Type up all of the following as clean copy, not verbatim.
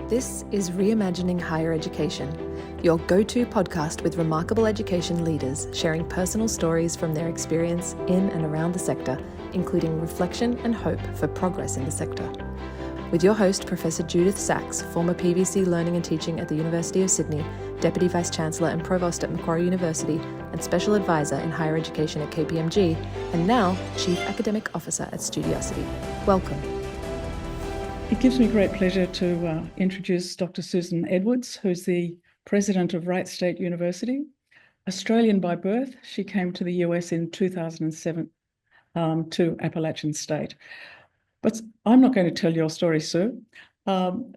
This is Reimagining Higher Education, your go-to podcast with remarkable education leaders sharing personal stories from their experience in and around the sector, including reflection and hope for progress in the sector. With your host, Professor Judyth Sachs, former PVC Learning and Teaching at the University of Sydney, Deputy Vice-Chancellor and Provost at Macquarie University, and Special Advisor in Higher Education at KPMG, and now Chief Academic Officer at Studiosity. Welcome. It gives me great pleasure to introduce Dr. Susan Edwards, who's the president of Wright State University. Australian by birth, she came to the US in 2007 to Appalachian State. But I'm not going to tell your story, Sue. One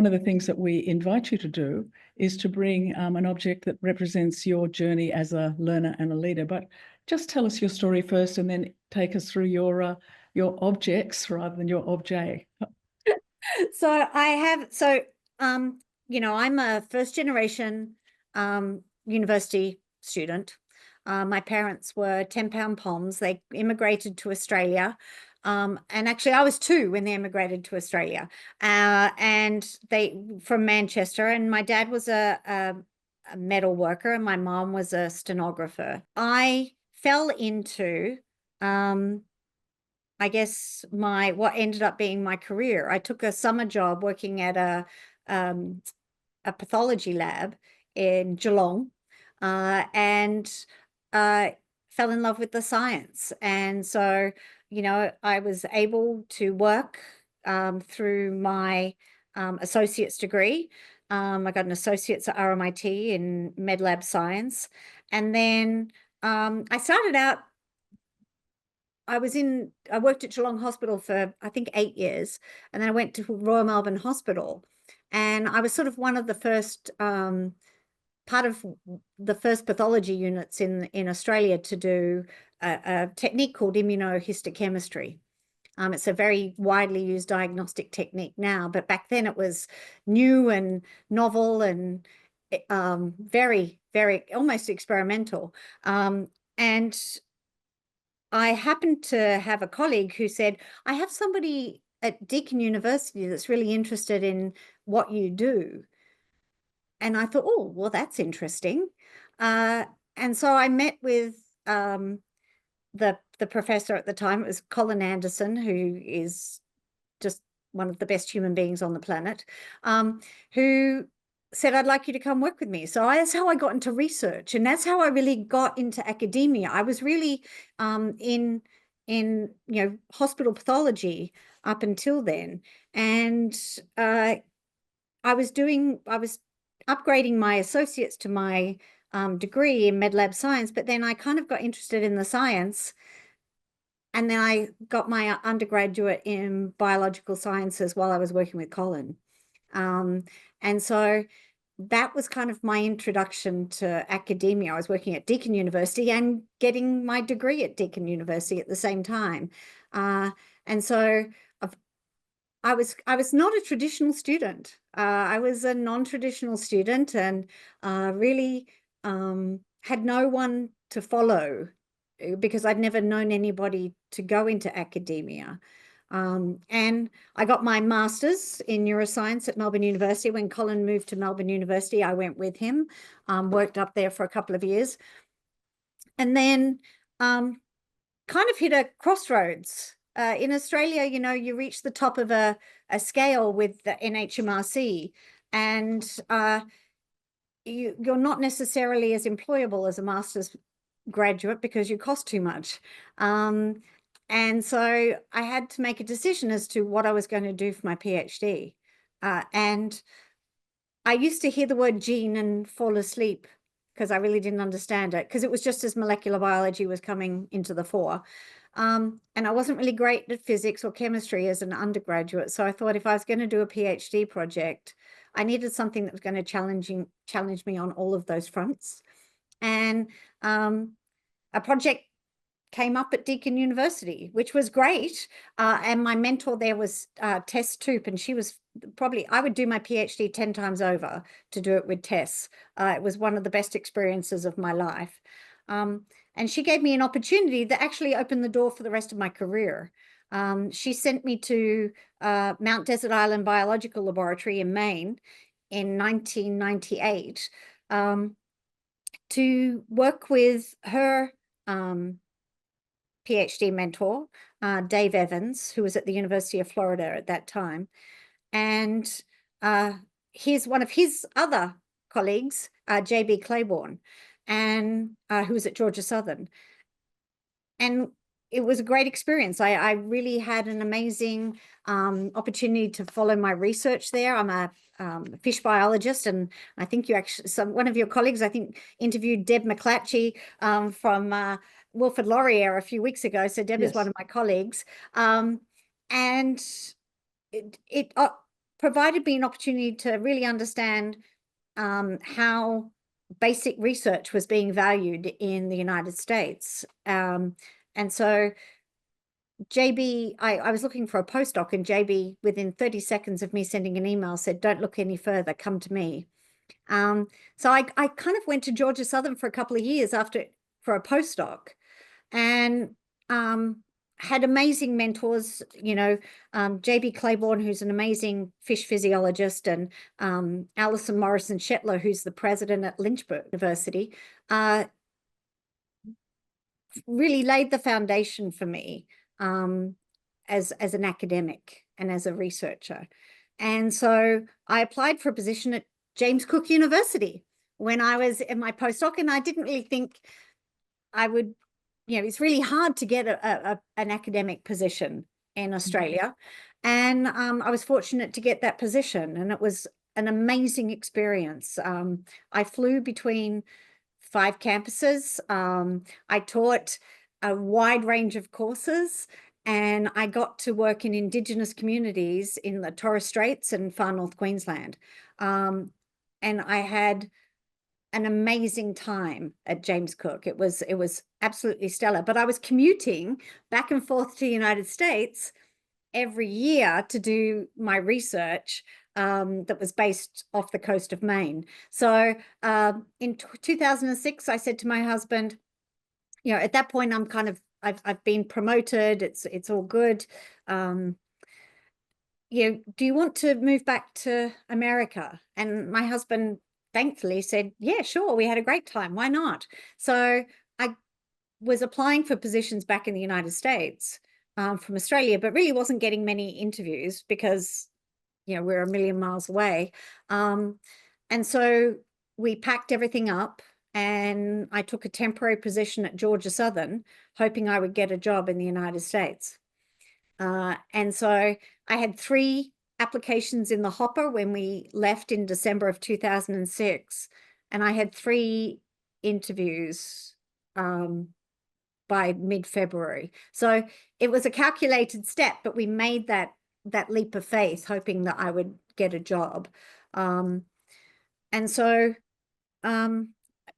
of the things that we invite you to do is to bring an object that represents your journey as a learner and a leader. But just tell us your story first and then take us through your objects rather than your objet. I'm a first generation university student. My parents were 10-pound Poms. They immigrated to Australia. And actually I was 2 when they immigrated to Australia, and they from Manchester, and my dad was a metal worker and my mom was a stenographer. I fell into I guess what ended up being my career. I took a summer job working at a pathology lab in Geelong, and fell in love with the science. And so, I was able to work through my associate's degree. I got an associate's at RMIT in med lab science. And then I started out, I worked at Geelong Hospital for, I think, 8 years. And then I went to Royal Melbourne Hospital. And I was sort of one of the first, part of the first pathology units in Australia to do a technique called immunohistochemistry. It's a very widely used diagnostic technique now, but back then it was new and novel and very, very almost experimental. And I happened to have a colleague who said, I have somebody at Deakin University that's really interested in what you do. And I thought, oh, well, that's interesting. And so I met with the professor at the time. It was Colin Anderson, who is just one of the best human beings on the planet, who said, I'd like you to come work with me. So that's how I got into research. And that's how I really got into academia. I was really in hospital pathology up until then. And I was upgrading my associates to my degree in med lab science, but then I kind of got interested in the science. And then I got my undergraduate in biological sciences while I was working with Colin. And so that was kind of my introduction to academia. I was working at Deakin University and getting my degree at Deakin University at the same time. And so I was not a traditional student. I was a non-traditional student and really had no one to follow because I'd never known anybody to go into academia. And I got my master's in neuroscience at Melbourne University. When Colin moved to Melbourne University, I went with him, worked up there for a couple of years, and then kind of hit a crossroads. In Australia, you reach the top of a scale with the NHMRC, and you're not necessarily as employable as a master's graduate because you cost too much. And so I had to make a decision as to what I was going to do for my PhD. And I used to hear the word gene and fall asleep because I really didn't understand it, because it was just as molecular biology was coming into the fore. And I wasn't really great at physics or chemistry as an undergraduate. So I thought if I was going to do a PhD project, I needed something that was going to challenge me on all of those fronts. And a project came up at Deakin University, which was great. And my mentor there was Tess Toop, and she was I would do my PhD 10 times over to do it with Tess. It was one of the best experiences of my life. And she gave me an opportunity that actually opened the door for the rest of my career. She sent me to Mount Desert Island Biological Laboratory in Maine in 1998 to work with her PhD mentor, Dave Evans, who was at the University of Florida at that time. And here's one of his other colleagues, J.B. Claiborne, and who was at Georgia Southern. And it was a great experience. I really had an amazing opportunity to follow my research there. I'm a fish biologist, and I think you actually, one of your colleagues, I think, interviewed Deb McClatchy from Wilfrid Laurier a few weeks ago. So Deb Yes. is one of my colleagues. And it provided me an opportunity to really understand how basic research was being valued in the United States. And so JB, I was looking for a postdoc, and JB, within 30 seconds of me sending an email, said, "Don't look any further, come to me." So I kind of went to Georgia Southern for a couple of years for a postdoc, and had amazing mentors, you know, J.B. Claiborne, who's an amazing fish physiologist, and Alison Morrison Shetler, who's the president at Lynchburg University, really laid the foundation for me as an academic and as a researcher. And so I applied for a position at James Cook University when I was in my postdoc, and I didn't really think I would, you know, it's really hard to get an academic position in Australia. And I was fortunate to get that position, and it was an amazing experience. I flew between 5 campuses. I taught a wide range of courses, and I got to work in Indigenous communities in the Torres Straits and far north Queensland. And I had an amazing time at James Cook. It was absolutely stellar. But I was commuting back and forth to the United States every year to do my research that was based off the coast of Maine. So in 2006, I said to my husband, you know, at that point, I'm kind of, I've been promoted. It's all good. You know, do you want to move back to America? And my husband thankfully said, yeah, sure. We had a great time. Why not? So I was applying for positions back in the United States from Australia, but really wasn't getting many interviews because, you know, we're a million miles away. And so we packed everything up, and I took a temporary position at Georgia Southern, hoping I would get a job in the United States. And so I had 3 applications in the hopper when we left in December of 2006, and I had 3 interviews by mid-February. So it was a calculated step, but we made that leap of faith, hoping that I would get a job. And so,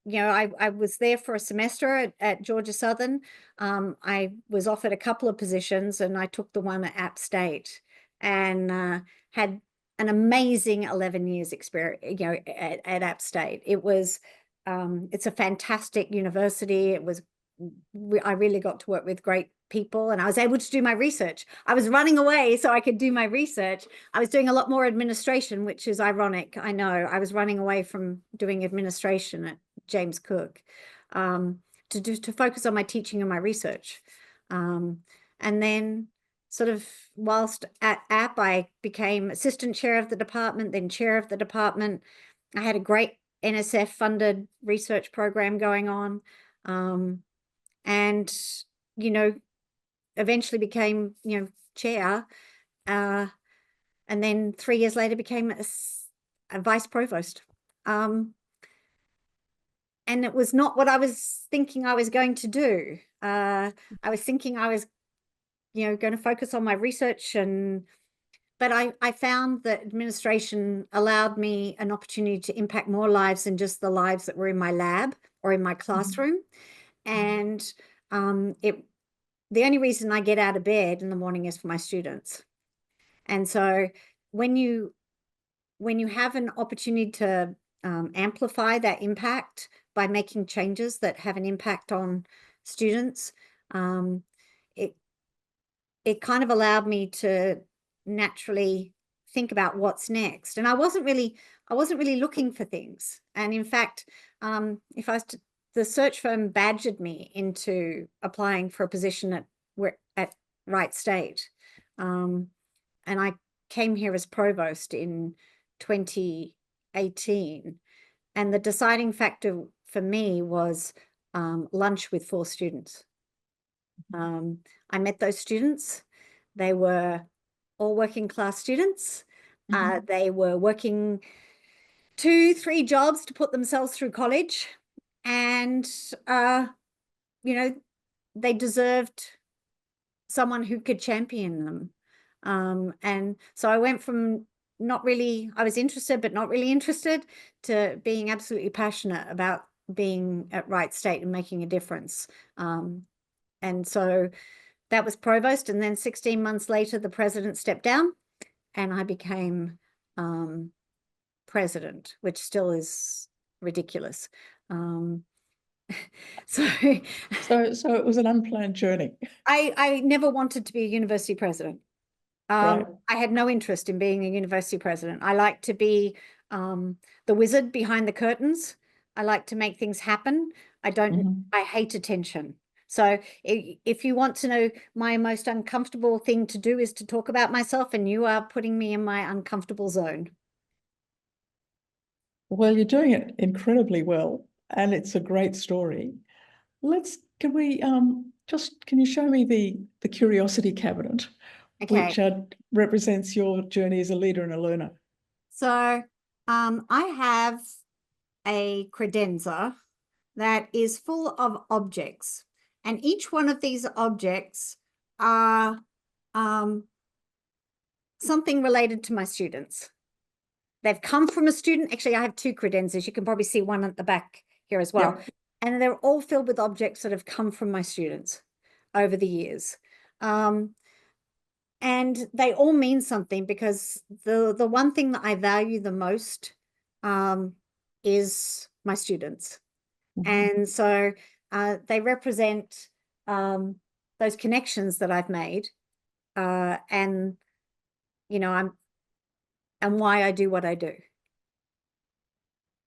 you know, I was there for a semester at Georgia Southern. I was offered a couple of positions, and I took the one at App State, and had an amazing 11 years experience, you know, at App State. It was, it's a fantastic university. I really got to work with great people, and I was able to do my research. I was running away so I could do my research. I was doing a lot more administration, which is ironic. I know I was running away from doing administration at James Cook to focus on my teaching and my research. And then sort of whilst at App, I became assistant chair of the department, then chair of the department. I had a great NSF funded research program going on. And, you know, eventually became, you know, chair, and then 3 years later became a vice provost. And it was not what I was thinking I was going to do. I was thinking I was, you know, going to focus on my research, but I found that administration allowed me an opportunity to impact more lives than just the lives that were in my lab or in my classroom. And the only reason I get out of bed in the morning is for my students. And so when you have an opportunity to amplify that impact by making changes that have an impact on students, it kind of allowed me to naturally think about what's next. And I wasn't really looking for things. And in fact, if I was to, the search firm badgered me into applying for a position at Wright State. And I came here as provost in 2018. And the deciding factor for me was lunch with 4 students. I met those students. They were all working class students. They were working 2-3 jobs to put themselves through college. And, you know, they deserved someone who could champion them. And so I went from I was interested, but not really interested, to being absolutely passionate about being at Wright State and making a difference. And so that was provost. And then 16 months later, the president stepped down and I became president, which still is ridiculous. So it was an unplanned journey. I never wanted to be a university president. Right. I had no interest in being a university president. I like to be the wizard behind the curtains. I like to make things happen. I hate attention. So if you want to know, my most uncomfortable thing to do is to talk about myself, and you are putting me in my uncomfortable zone. Well, you're doing it incredibly well, and it's a great story. Can you show me the curiosity cabinet, Okay. which represents your journey as a leader and a learner? So I have a credenza that is full of objects, and each one of these objects are something related to my students. They've come from a student. Actually, I have 2 credenzas. You can probably see one at the back here as well. Yep. And they're all filled with objects that have come from my students over the years. And they all mean something, because the one thing that I value the most is my students. And so they represent those connections that I've made, and, you know, and why I do what I do.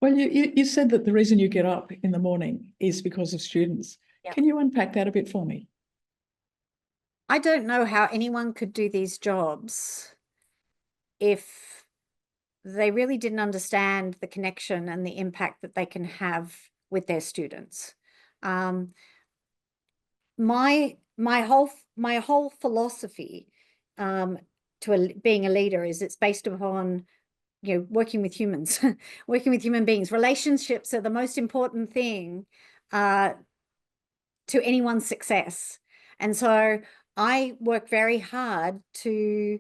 Well, you said that the reason you get up in the morning is because of students. Yep. Can you unpack that a bit for me? I don't know how anyone could do these jobs if they really didn't understand the connection and the impact that they can have with their students. My whole philosophy being a leader is, it's based upon, you know, working with humans, working with human beings. Relationships are the most important thing to anyone's success. And so I work very hard to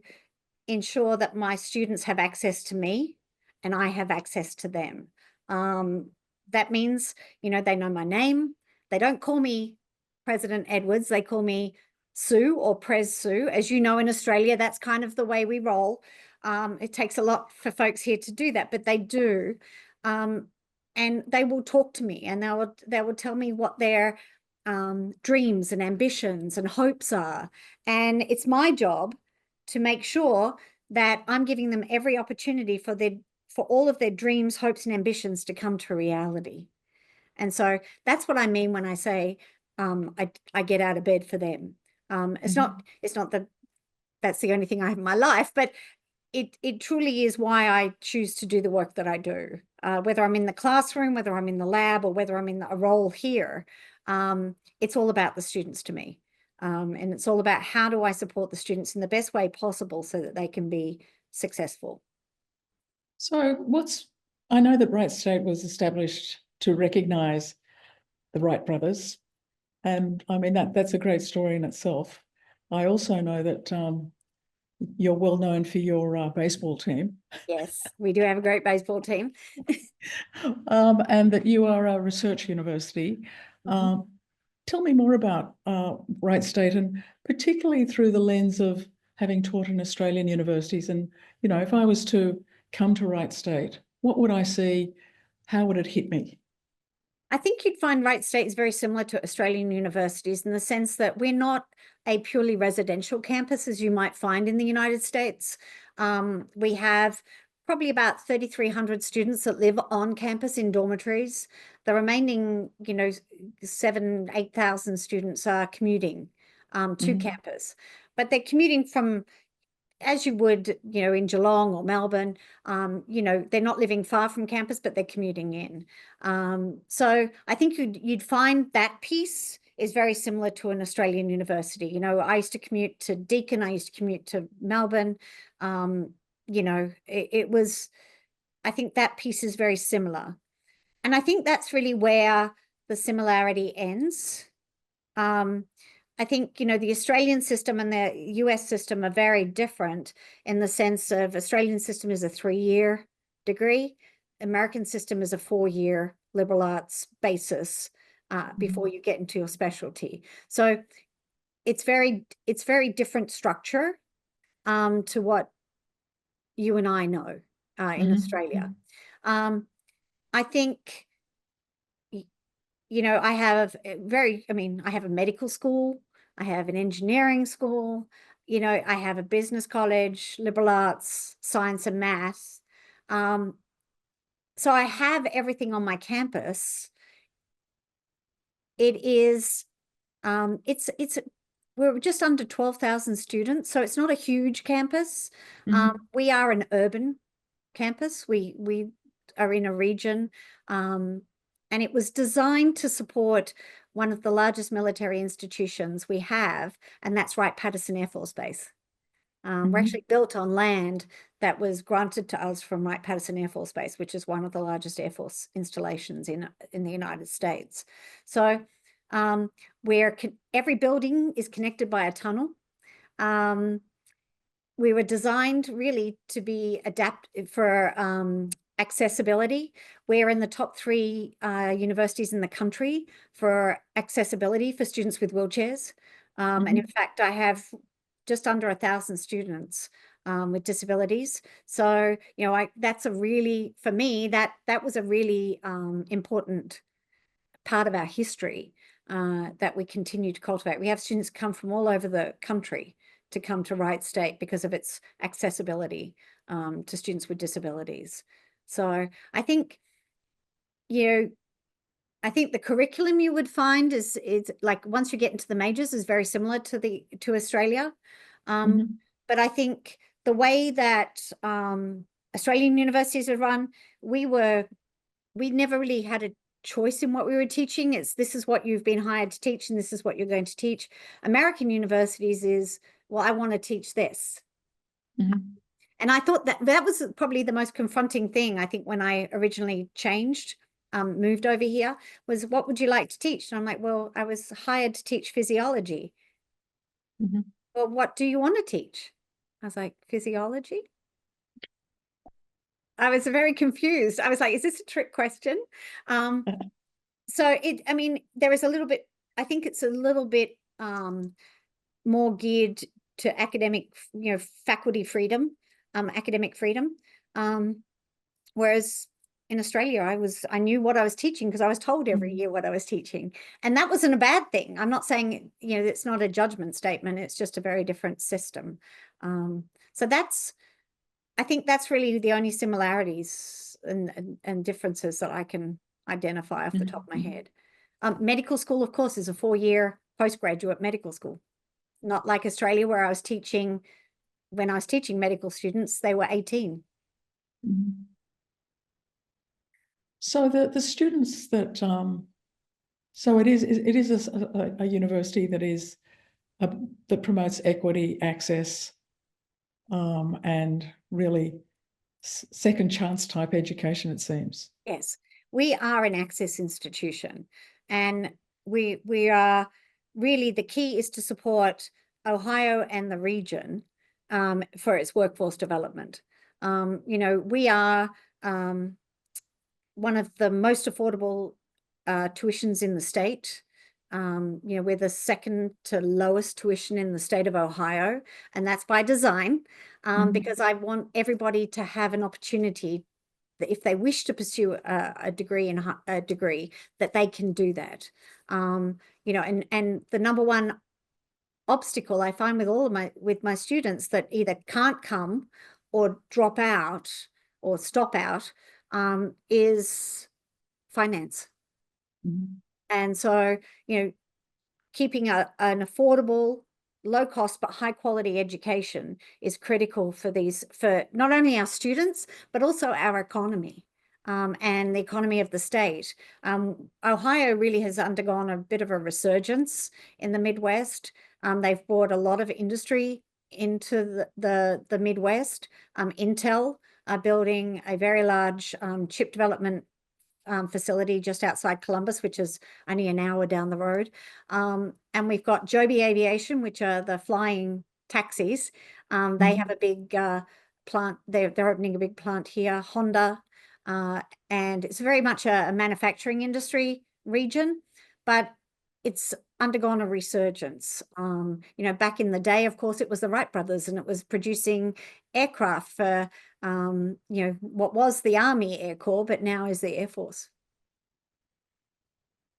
ensure that my students have access to me and I have access to them. That means, you know, they know my name. They don't call me President Edwards. They call me Sue or Pres Sue. As you know, in Australia, that's kind of the way we roll. It takes a lot for folks here to do that, but they do. And they will talk to me, and they will tell me what their dreams and ambitions and hopes are. And it's my job to make sure that I'm giving them every opportunity for all of their dreams, hopes, and ambitions to come to reality. And so that's what I mean when I say I get out of bed for them. It's not that that's the only thing I have in my life, but it truly is why I choose to do the work that I do. Whether I'm in the classroom, whether I'm in the lab, or whether I'm in a role here, it's all about the students to me. And it's all about, how do I support the students in the best way possible so that they can be successful. So I know that Wright State was established to recognise the Wright brothers. And I mean, that's a great story in itself. I also know that you're well known for your baseball team. Yes, we do have a great baseball team. And that you are a research university. Tell me more about Wright State, and particularly through the lens of having taught in Australian universities. And, you know, if I was to come to Wright State, what would I see? How would it hit me? I think you'd find Wright State is very similar to Australian universities in the sense that we're not a purely residential campus as you might find in the United States. We have probably about 3,300 students that live on campus in dormitories. The remaining, 8,000 students are commuting to campus, but they're commuting from, as you would, in Geelong or Melbourne, they're not living far from campus, but they're commuting in. So I think you'd find that piece is very similar to an Australian university. I used to commute to Deakin, I used to commute to Melbourne. It was, I think that piece is very similar. And I think that's really where the similarity ends. I think, the Australian system and the US system are very different in the sense of Australian system is a 3-year degree. American system is a 4-year liberal arts basis before you get into your specialty. So it's very different structure to what you and I know in Australia. I think, I have I have a medical school, I have an engineering school, I have a business college, liberal arts, science and math. So I have everything on my campus. It is, we're just under 12,000 students, so it's not a huge campus. We are an urban campus. We are in a region, and it was designed to support one of the largest military institutions we have, and that's Wright-Patterson Air Force Base. We're actually built on land that was granted to us from Wright-Patterson Air Force Base, which is one of the largest Air Force installations in the United States. So every building is connected by a tunnel. We were designed really to be adapted for accessibility. We're in the top 3 universities in the country for accessibility for students with wheelchairs. And in fact, I have just under 1,000 students with disabilities. So, that's a really, for me, that was a really important part of our history that we continue to cultivate. We have students come from all over the country to come to Wright State because of its accessibility to students with disabilities. So I think, I think the curriculum you would find is like once you get into the majors is very similar to Australia. But I think the way that Australian universities are run, we never really had a choice in what we were teaching. This is what you've been hired to teach and this is what you're going to teach. American universities is, well, I want to teach this. And I thought that was probably the most confronting thing, I think, when I originally moved over here, was what would you like to teach? And I'm like, well, I was hired to teach physiology. Well, what do you want to teach? I was like, physiology? I was very confused. I was like, is this a trick question? So there is a little bit, I think it's a little bit more geared to academic, faculty freedom, academic freedom. Whereas in Australia, I knew what I was teaching because I was told every year what I was teaching. And that wasn't a bad thing. I'm not saying, it's not a judgment statement. It's just a very different system. So I think that's really the only similarities and differences that I can identify off the top of my head. Medical school, of course, is a 4-year postgraduate medical school. Not like Australia, where when I was teaching medical students, they were 18. So the students that, so it is a university that promotes equity, access, and really second chance type education, it seems. Yes, we are an access institution, and we are really, the key is to support Ohio and the region for its workforce development. We are one of the most affordable tuitions in the state. We're the second to lowest tuition in the state of Ohio, and that's by design, because I want everybody to have an opportunity that if they wish to pursue a degree that they can do that. You know, and the number one obstacle I find with my students that either can't come or drop out or stop out is finance. And so, you know, keeping an affordable, low cost but high quality education is critical for not only our students but also our economy. And the economy of the state. Ohio really has undergone a bit of a resurgence in the Midwest. They've brought a lot of industry into the Midwest. Intel are building a very large chip development facility just outside Columbus, which is only an hour down the road. And we've got Joby Aviation, which are the flying taxis. They have a big plant. They're opening a big plant here. Honda. And it's very much a manufacturing industry region, but it's undergone a resurgence. You know, back in the day, of course, it was the Wright brothers, and it was producing aircraft for, you know, what was the Army Air Corps, but now is the Air Force.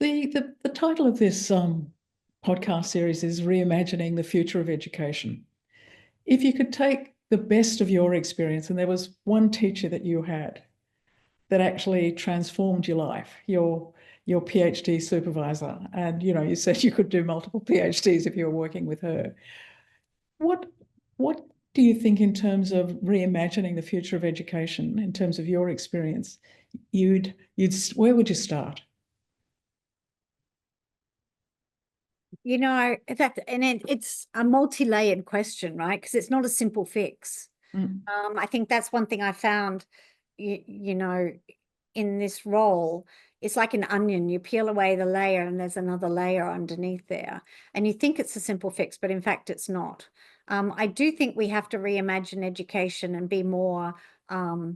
The title of this podcast series is Reimagining the Future of Education. If you could take the best of your experience, and there was one teacher that you had that actually transformed your life, your PhD supervisor, and you know, you said you could do multiple PhDs if you were working with her. What do you think in terms of reimagining the future of education, in terms of your experience, where would you start? You know, it's a multi-layered question, right? Because it's not a simple fix. I think that's one thing I found, you know, in this role. It's like an onion. You peel away the layer and there's another layer underneath there. And you think it's a simple fix, but in fact, it's not. I do think we have to reimagine education and be more, I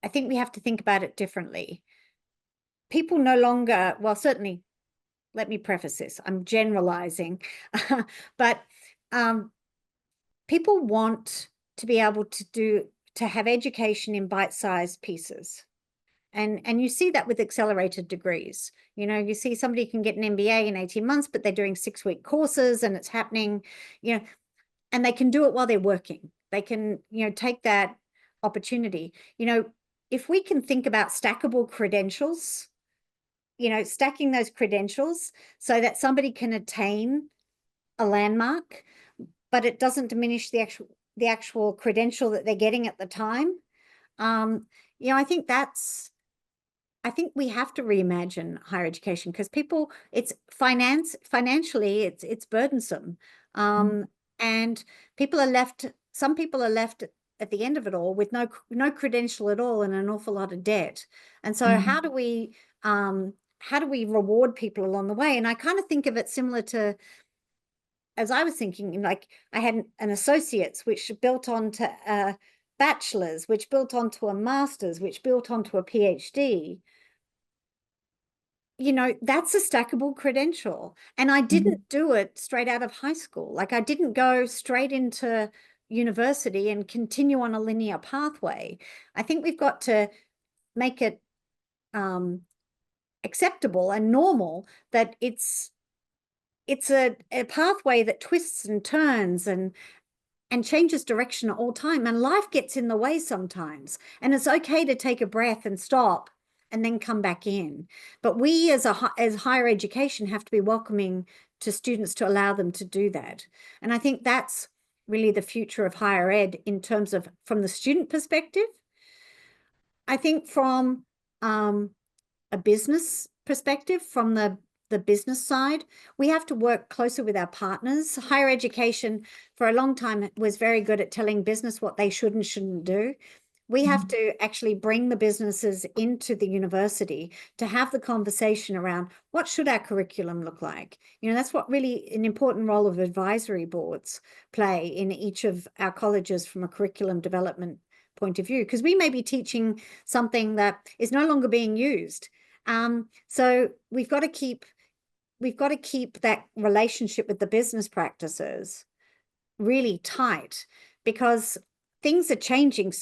think we have to think about it differently. People no longer, well, certainly, let me preface this, I'm generalizing, but people want to be able to have education in bite-sized pieces. And you see that with accelerated degrees. You know, you see somebody can get an MBA in 18 months, but they're doing 6-week courses and it's happening, you know, and they can do it while they're working. They can, you know, take that opportunity. You know, if we can think about stackable credentials, you know, stacking those credentials so that somebody can attain a landmark, but it doesn't diminish the actual credential that they're getting at the time. You know, I think we have to reimagine higher education because people, it's financially, it's burdensome. And some people are left at the end of it all with no credential at all and an awful lot of debt. And so how do we reward people along the way? And I kind of think of it similar to, as I was thinking, like I had an associate's, which built onto a bachelor's, which built onto a master's, which built onto a PhD. You know, that's a stackable credential. And I didn't do it straight out of high school. Like I didn't go straight into university and continue on a linear pathway. I think we've got to make it acceptable and normal that it's a pathway that twists and turns and changes direction at all time, and life gets in the way sometimes, and it's okay to take a breath and stop and then come back in. But we as higher education have to be welcoming to students to allow them to do that. And I think that's really the future of higher ed in terms of from the student perspective. I think from a business perspective, from the business side, we have to work closer with our partners. Higher education for a long time was very good at telling business what they should and shouldn't do. We have to actually bring the businesses into the university to have the conversation around what should our curriculum look like. You know, that's what really an important role of advisory boards play in each of our colleges from a curriculum development point of view, because we may be teaching something that is no longer being used. So we've got to keep that relationship with the business practices really tight, because things are changing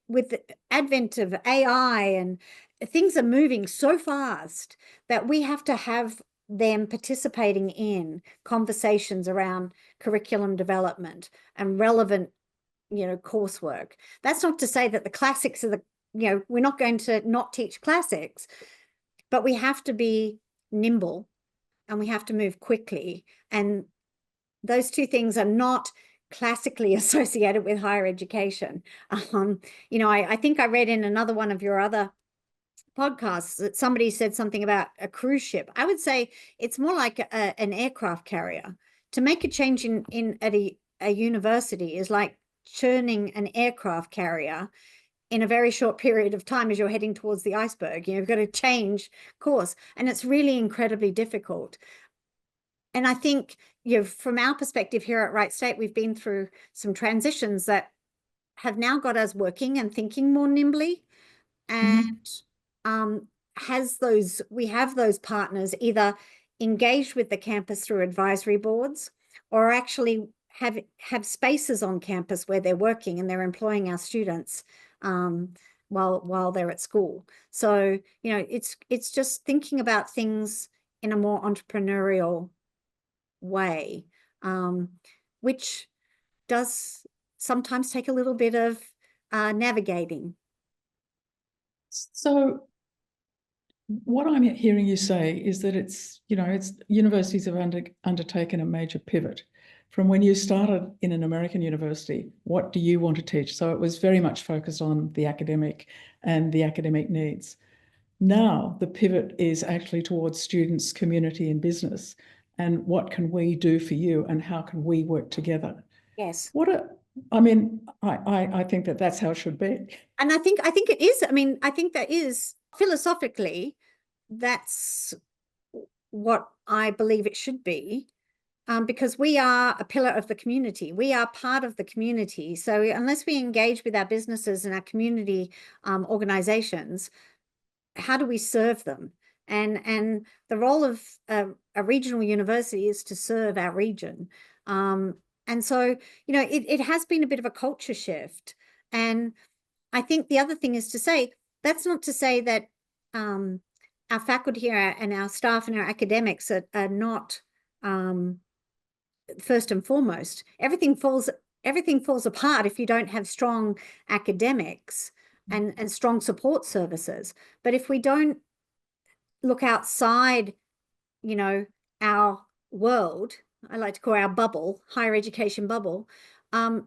with the advent of AI, and things are moving so fast that we have to have them participating in conversations around curriculum development and relevant, coursework. That's not to say that the classics are we're not going to not teach classics, but we have to be nimble and we have to move quickly. And those two things are not classically associated with higher education. I think I read in another one of your other podcasts that somebody said something about a cruise ship. I would say it's more like an aircraft carrier. To make a change at a university is like churning an aircraft carrier in a very short period of time as you're heading towards the iceberg. You've got to change course, and it's really incredibly difficult. And I think, from our perspective here at Wright State, we've been through some transitions that have now got us working and thinking more nimbly, and we have those partners either engaged with the campus through advisory boards, or actually have spaces on campus where they're working and they're employing our students while they're at school. So, it's just thinking about things in a more entrepreneurial way, which does sometimes take a little bit of navigating. So what I'm hearing you say is that it's universities have undertaken a major pivot from when you started in an American university. What do you want to teach? So it was very much focused on the academic and the academic needs. Now the pivot is actually towards students, community, and business. And what can we do for you, and how can we work together? Yes. I think that's how it should be. And I think it is. I think that is philosophically, that's what I believe it should be, because we are a pillar of the community. We are part of the community. So unless we engage with our businesses and our community organizations, how do we serve them? And the role of a regional university is to serve our region. And so, it has been a bit of a culture shift. And I think the other thing is to say, that's not to say that our faculty and our staff and our academics are not first and foremost. Everything falls apart if you don't have strong academics and strong support services. But if we don't look outside, our world, I like to call our bubble, higher education bubble, how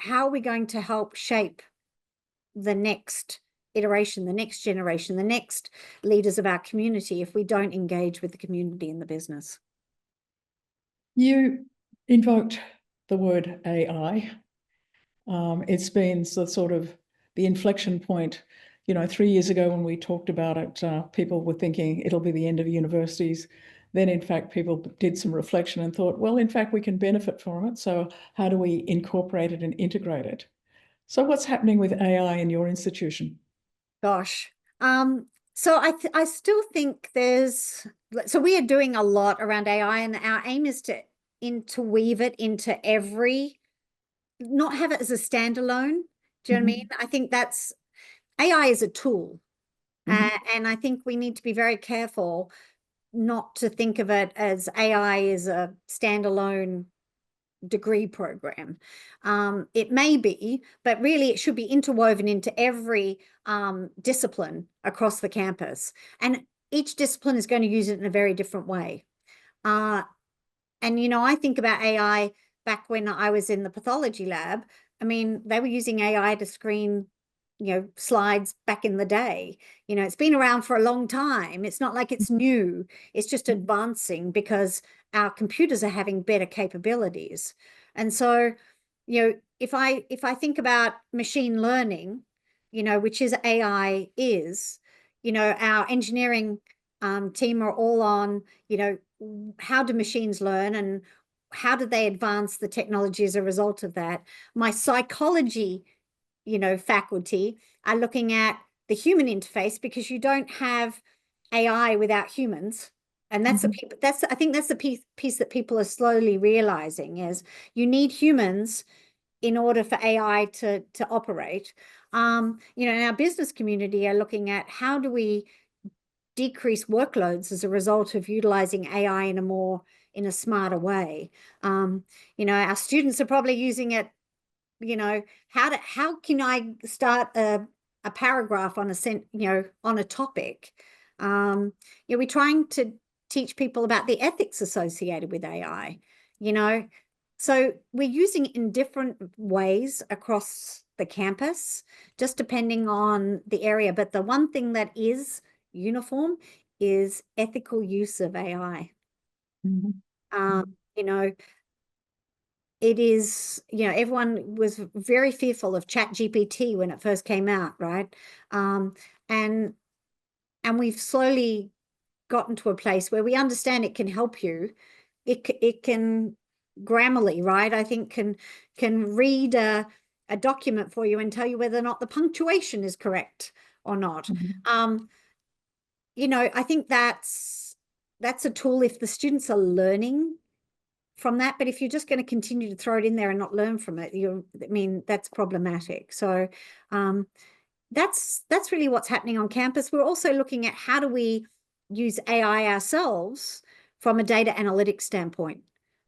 are we going to help shape the next iteration, the next generation, the next leaders of our community if we don't engage with the community and the business? You invoked the word AI. It's been sort of the inflection point. 3 years ago when we talked about it, people were thinking it'll be the end of universities. Then, in fact, people did some reflection and thought, well, in fact, we can benefit from it. So how do we incorporate it and integrate it? So what's happening with AI in your institution? Gosh. So I still think so we are doing a lot around AI, and our aim is to interweave it into not have it as a standalone. Do you know what I mean? I think AI is a tool. And I think we need to be very careful not to think of it as AI is a standalone degree program. It may be, but really it should be interwoven into every discipline across the campus. And each discipline is going to use it in a very different way. And, I think about AI back when I was in the pathology lab. They were using AI to screen slides back in the day. It's been around for a long time. It's not like it's new. It's just advancing because our computers are having better capabilities. And so, if I think about machine learning, which is AI is, our engineering team are all on, how do machines learn and how do they advance the technology as a result of that? My psychology faculty are looking at the human interface, because you don't have AI without humans. And I think that's the piece that people are slowly realizing is you need humans in order for AI to operate. you know, in our business community are looking at how do we decrease workloads as a result of utilizing AI in a smarter way. You know, our students are probably using it, you know, how can I start a paragraph on on a topic? You know, we're trying to teach people about the ethics associated with AI, you know. So we're using it in different ways across the campus, just depending on the area. But the one thing that is uniform is ethical use of AI. You know, it is, you know, everyone was very fearful of ChatGPT when it first came out, right? And we've slowly gotten to a place where we understand it can help you. It can Grammarly, right? I think can read a document for you and tell you whether or not the punctuation is correct or not. You know, I think that's a tool if the students are learning from that. But if you're just going to continue to throw it in there and not learn from it, I mean, that's problematic. So that's really what's happening on campus. We're also looking at how do we use AI ourselves from a data analytics standpoint.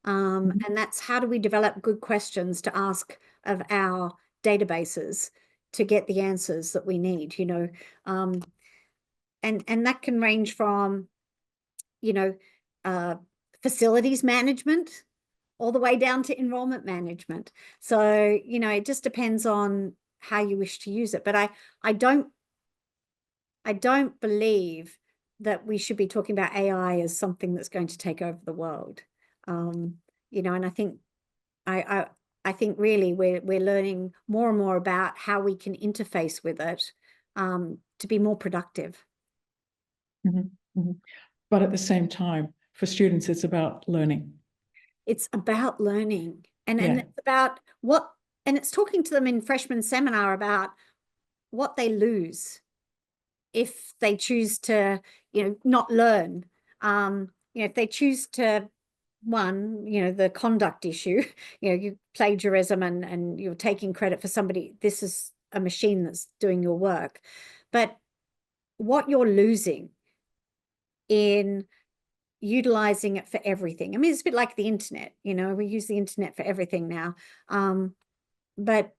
And that's how do we develop good questions to ask of our databases to get the answers that we need, you know. And that can range from, you know, facilities management all the way down to enrollment management. So, you know, it just depends on how you wish to use it. But I don't believe that we should be talking about AI as something that's going to take over the world. You know, and I think really we're learning more and more about how we can interface with it to be more productive. But at the same time, for students, it's about learning. It's about learning, and Yeah. it's about and it's talking to them in freshman seminar about what they lose if they choose to, you know, not learn. You know, if they choose to, one, you know, the conduct issue, you know, you plagiarism and you're taking credit for somebody, this is a machine that's doing your work. But what you're losing in utilizing it for everything. I mean, it's a bit like the internet, you know, we use the internet for everything now. But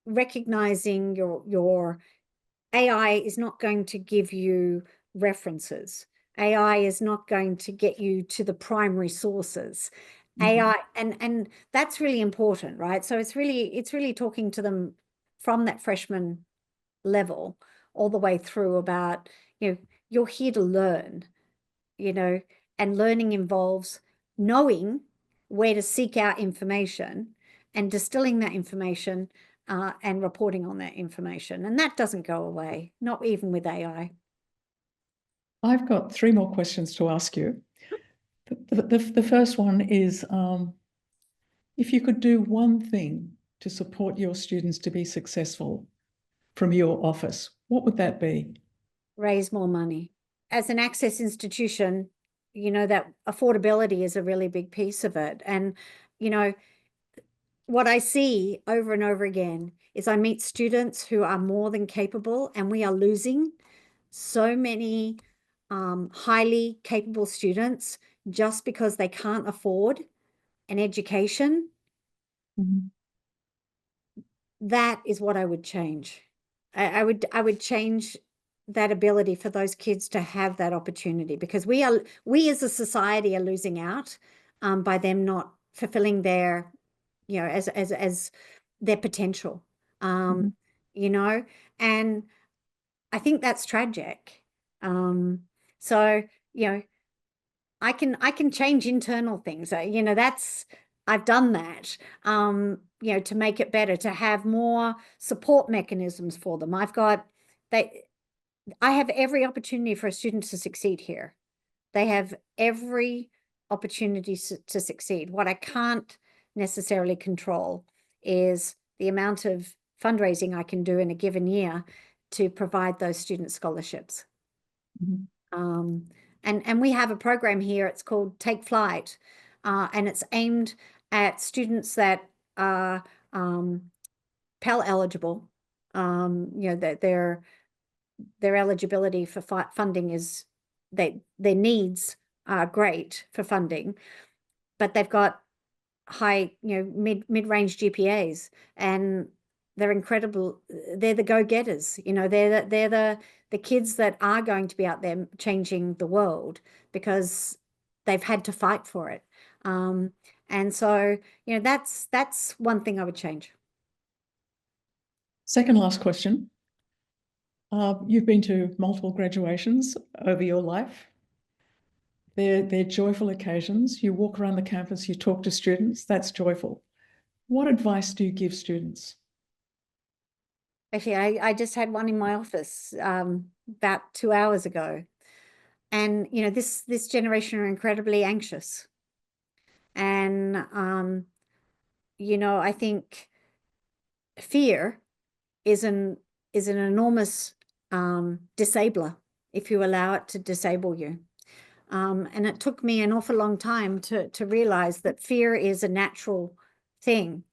recognizing your AI is not going to give you references. AI is not going to get you to the primary sources. AI, and that's really important, right? So it's really talking to them from that freshman level all the way through about, you know, you're here to learn, you know, and learning involves knowing where to seek out information and distilling that information and reporting on that information. And that doesn't go away, not even with AI. I've got 3 more questions to ask you. The first one is, if you could do one thing to support your students to be successful from your office, what would that be? Raise more money. As an access institution, you know, that affordability is a really big piece of it. And, you know, what I see over and over again is I meet students who are more than capable, and we are losing so many highly capable students just because they can't afford an education. That is what I would change. I would change that ability for those kids to have that opportunity, because we as a society are losing out by them not fulfilling their, you know, as their potential, you know, and I think that's tragic. So, you know, I can change internal things. You know, I've done that, you know, to make it better, to have more support mechanisms for them. I have every opportunity for a student to succeed here. They have every opportunity to succeed. What I can't necessarily control is the amount of fundraising I can do in a given year to provide those student scholarships. And we have a program here, it's called Take Flight, and it's aimed at students that are Pell eligible, You know, that their eligibility for funding is, their needs are great for funding, but they've got high, you know, mid-range GPAs, and they're incredible. They're the go-getters, you know, they're the kids that are going to be out there changing the world because they've had to fight for it. And so, you know, that's one thing I would change. Second last question. You've been to multiple graduations over your life. They're joyful occasions. You walk around the campus, you talk to students. That's joyful. What advice do you give students? Actually, I just had one in my office about 2 hours ago. And, you know, this generation are incredibly anxious. And, you know, I think fear is an enormous disabler if you allow it to disable you. And it took me an awful long time to realize that fear is a natural thing.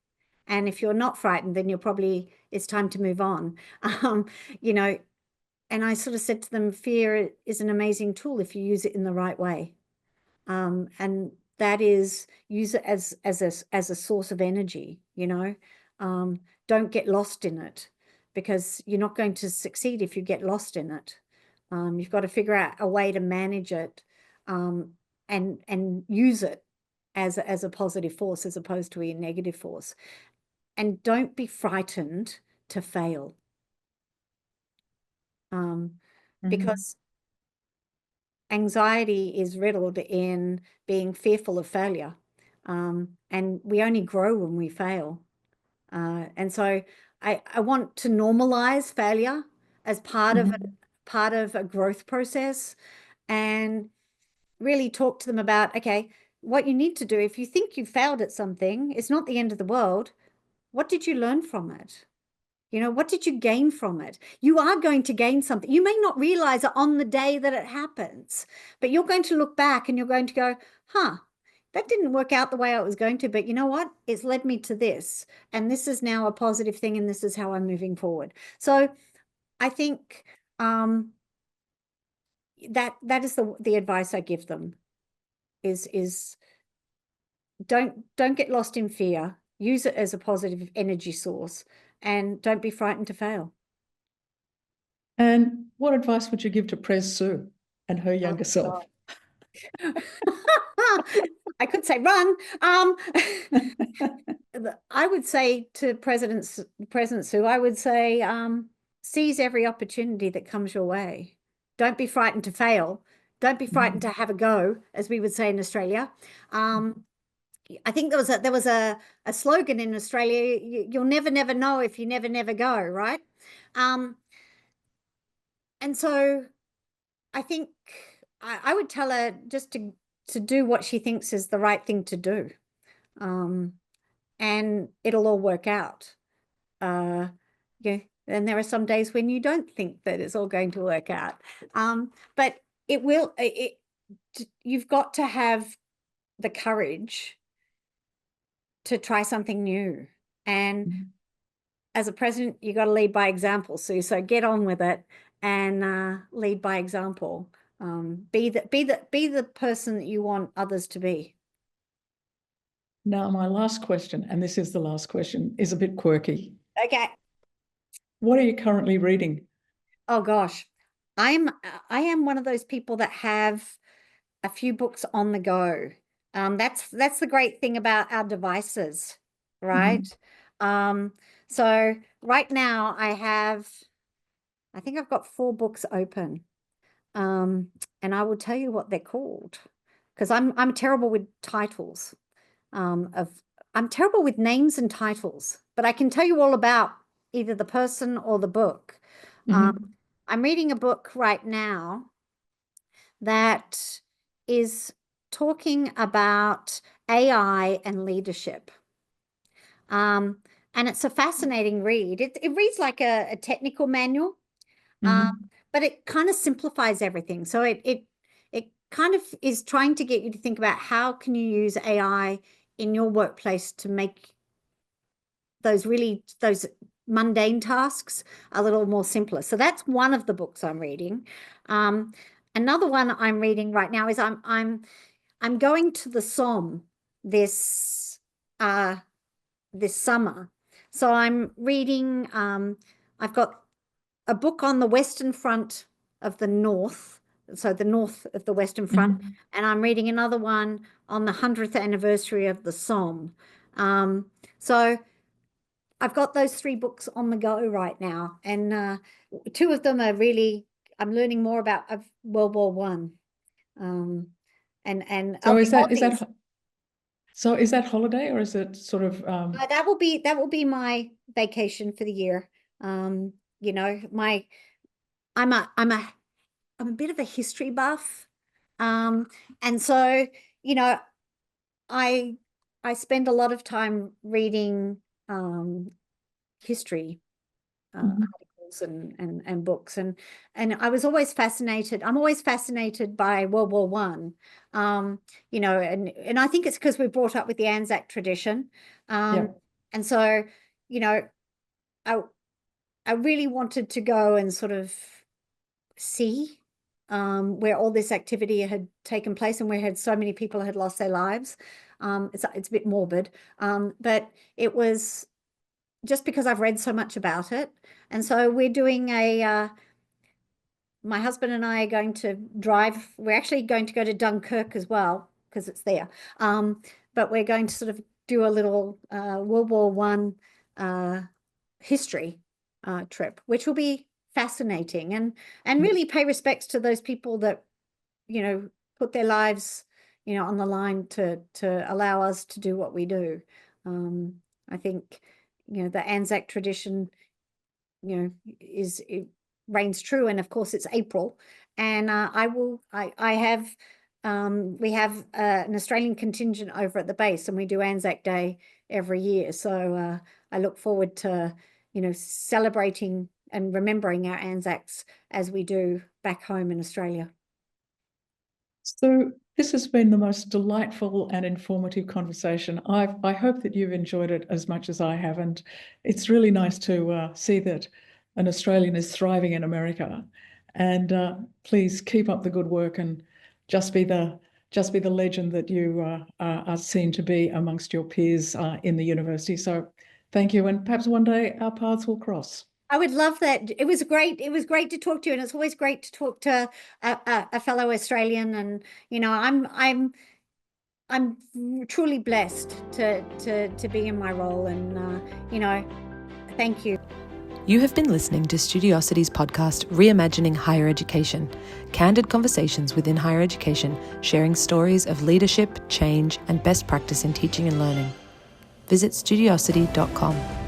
And if you're not frightened, then it's time to move on. You know, and I sort of said to them, fear is an amazing tool if you use it in the right way. And that is, use it as a source of energy, you know. Don't get lost in it, because you're not going to succeed if you get lost in it. You've got to figure out a way to manage it, and use it as a positive force as opposed to a negative force. And don't be frightened to fail. Because anxiety is riddled in being fearful of failure. And we only grow when we fail. And so I want to normalize failure as part of a growth process, and really talk to them about, okay, what you need to do if you think you failed at something, it's not the end of the world. What did you learn from it? You know, what did you gain from it? You are going to gain something. You may not realize it on the day that it happens, but you're going to look back and you're going to go, huh, that didn't work out the way I was going to, but you know what? It's led me to this, and this is now a positive thing, and this is how I'm moving forward. So I think that is the advice I give them is don't get lost in fear. Use it as a positive energy source, and don't be frightened to fail. And what advice would you give to Pres Sue and her younger self? I could say run. I would say to President Sue, I would say seize every opportunity that comes your way. Don't be frightened to fail. Don't be frightened to have a go, as we would say in Australia. I think there was a slogan in Australia: you'll never know if you never go, right? And so I think I would tell her just to do what she thinks is the right thing to do, and it'll all work out. Yeah, and there are some days when you don't think that it's all going to work out, but it will. You've got to have the courage to try something new. And as a president, you got to lead by example, Sue. So get on with it and lead by example. Be the person that you want others to be. Now, my last question, and this is the last question, is a bit quirky. Okay. What are you currently reading? Oh gosh, I am one of those people that have a few books on the go. That's the great thing about our devices, right? So right now I think I've got 4 books open, and I will tell you what they're called, because I'm terrible with titles. I'm terrible with names and titles, but I can tell you all about either the person or the book. I'm reading a book right now that is talking about AI and leadership. And it's a fascinating read. It reads like a technical manual, but it kind of simplifies everything. So it kind of is trying to get you to think about how can you use AI in your workplace to make those mundane tasks a little more simpler. So that's one of the books I'm reading. Another one I'm reading right now is I'm going to the Somme this summer. So I'm reading, I've got a book on the Western Front of the North, so the north of the Western Front, and I'm reading another one on the 100th anniversary of the Somme. So I've got those 3 books on the go right now, and 2 of them are really, I'm learning more about World War One, and So of is the that Aussies. so is that holiday, or is it sort of That will be my vacation for the year. You know, I'm a bit of a history buff, and so you know, I spend a lot of time reading history articles and books, and I was always fascinated. I'm always fascinated by World War One. You know, and I think it's because we're brought up with the Anzac tradition, yeah. and so you know, I really wanted to go and sort of see where all this activity had taken place and where so many people had lost their lives. It's a bit morbid, but it was just because I've read so much about it. And so we're doing my husband and I are going to drive. We're actually going to go to Dunkirk as well because it's there. But we're going to sort of do a little World War One history trip, which will be fascinating, and really pay respects to those people that, you know, put their lives, you know, on the line to allow us to do what we do. I think, you know, the Anzac tradition, you know, it reigns true, and of course it's April, and I have we have an Australian contingent over at the base, and we do Anzac Day every year. So I look forward to, you know, celebrating and remembering our Anzacs as we do back home in Australia. So this has been the most delightful and informative conversation. I hope that you've enjoyed it as much as I have, and it's really nice to see that an Australian is thriving in America. And please keep up the good work and just be the legend that you are seen to be amongst your peers in the university. So thank you, and perhaps one day our paths will cross. I would love that. It was great. It was great to talk to you, and it's always great to talk to a fellow Australian. And you know, I'm truly blessed to be in my role, and you know, thank you. You have been listening to Studiosity's podcast, Reimagining Higher Education, candid conversations within higher education, sharing stories of leadership, change, and best practice in teaching and learning. Visit studiosity.com.